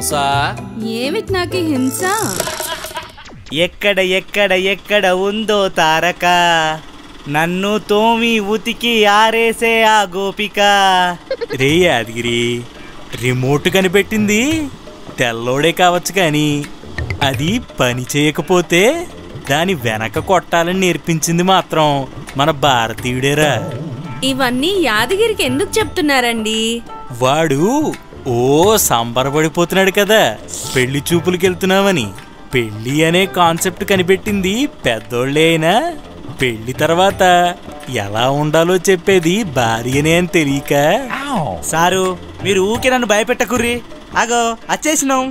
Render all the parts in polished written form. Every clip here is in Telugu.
హంస. ఏమిటి నాకు హింస? ఎక్కడ ఎక్కడ ఎక్కడ ఉందో తారక, నన్ను తోమి ఉతికి ఆరేసే ఆ గోపిక. రే యాదగిరి, రిమోట్ కనిపెట్టింది తెల్లోడే కావచ్చు కానీ అది పని చేయకపోతే దాని వెనక కొట్టాలని నేర్పించింది మాత్రం మన భారతీయుడేరా. ఇవన్నీ యాదగిరికి ఎందుకు చెప్తున్నారండి? వాడు సంబరపడిపోతున్నాడు కదా పెళ్లి చూపులకి వెళ్తున్నామని. పెళ్లి అనే కాన్సెప్ట్ కనిపెట్టింది పెద్దోళ్ళే అయినా పెళ్లి తర్వాత ఎలా ఉండాలో చెప్పేది భార్యనే అని తెలియక. సారు మీరు ఊకే నన్ను భయపెట్టకుర్రి, అగో వచ్చేసినాం.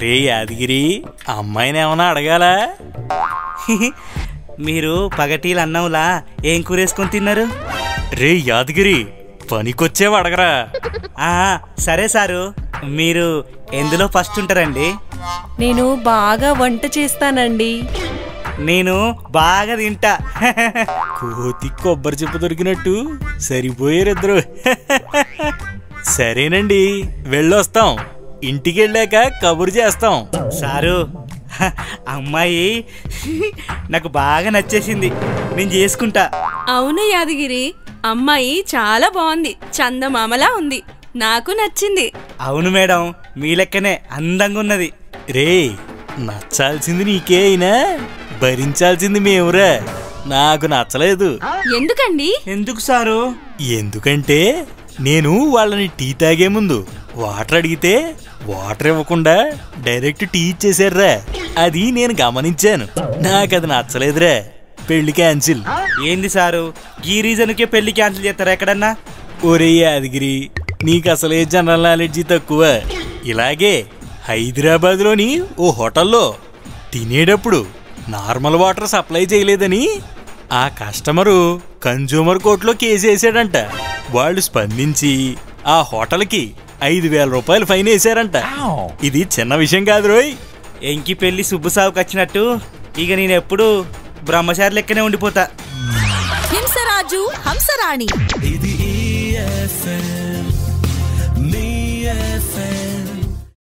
రే యాదగిరి, అమ్మాయిని ఏమన్నా అడగాల? మీరు పగటీలు అన్నంలా ఏం కూరేసుకొని తిన్నారు? రే యాదగిరి, పనికొచ్చేవా అడగరా. సరే సారు, మీరు ఎందులో ఫస్ట్ ఉంటారండి? నేను బాగా వంట చేస్తానండి. నేను బాగా తింటా. కోతి కొబ్బరి చెప్పు దొరికినట్టు సరిపోయారిద్దరు. సరేనండి, వెళ్ళొస్తాం. ఇంటికి వెళ్ళాక కబురు చేస్తాం. సారు, అమ్మాయి నాకు బాగా నచ్చేసింది, నేను చేసుకుంటా. అవును యాదగిరి, అమ్మాయి చాలా బాగుంది, చందమామలా ఉంది, నాకు నచ్చింది. అవును మేడం, మీ లెక్కనే అందంగా ఉన్నది. రే, నచ్చాల్సింది నీకే అయినా భరించాల్సింది మేమురా. నాకు నచ్చలేదు. ఎందుకండి? ఎందుకు సారు? ఎందుకంటే నేను వాళ్ళని టీ తాగే ముందు వాటర్ అడిగితే వాటర్ ఇవ్వకుండా డైరెక్ట్ టీ ఇచ్చేసారా. అది నేను గమనించాను, నాకది నచ్చలేదురా. పెళ్లి క్యాన్సిల్. ఏంది సారు, ఈ రీజన్కే పెళ్లి క్యాన్సిల్ చేస్తారా ఎక్కడన్నా? ఒరే యాదగిరి, నీకు అసలే జనరల్ నాలెడ్జి తక్కువ. ఇలాగే హైదరాబాద్లోని ఓ హోటల్లో తినేటప్పుడు నార్మల్ వాటర్ సప్లై చేయలేదని ఆ కస్టమరు కన్జ్యూమర్ కోర్టులో కేసు వేసాడంట. వాళ్ళు స్పందించి ఆ హోటల్కి 5,000 రూపాయలు ఫైన్ వేసారంట. ఇది చిన్న విషయం కాదు రోయ్. ఎంకి పెళ్లి సుబ్బుసావుకి వచ్చినట్టు ఇక నేను ఎప్పుడు బ్రహ్మచారి లెక్కనే ఉండిపోతా. హింసరాజు హంసరాణి.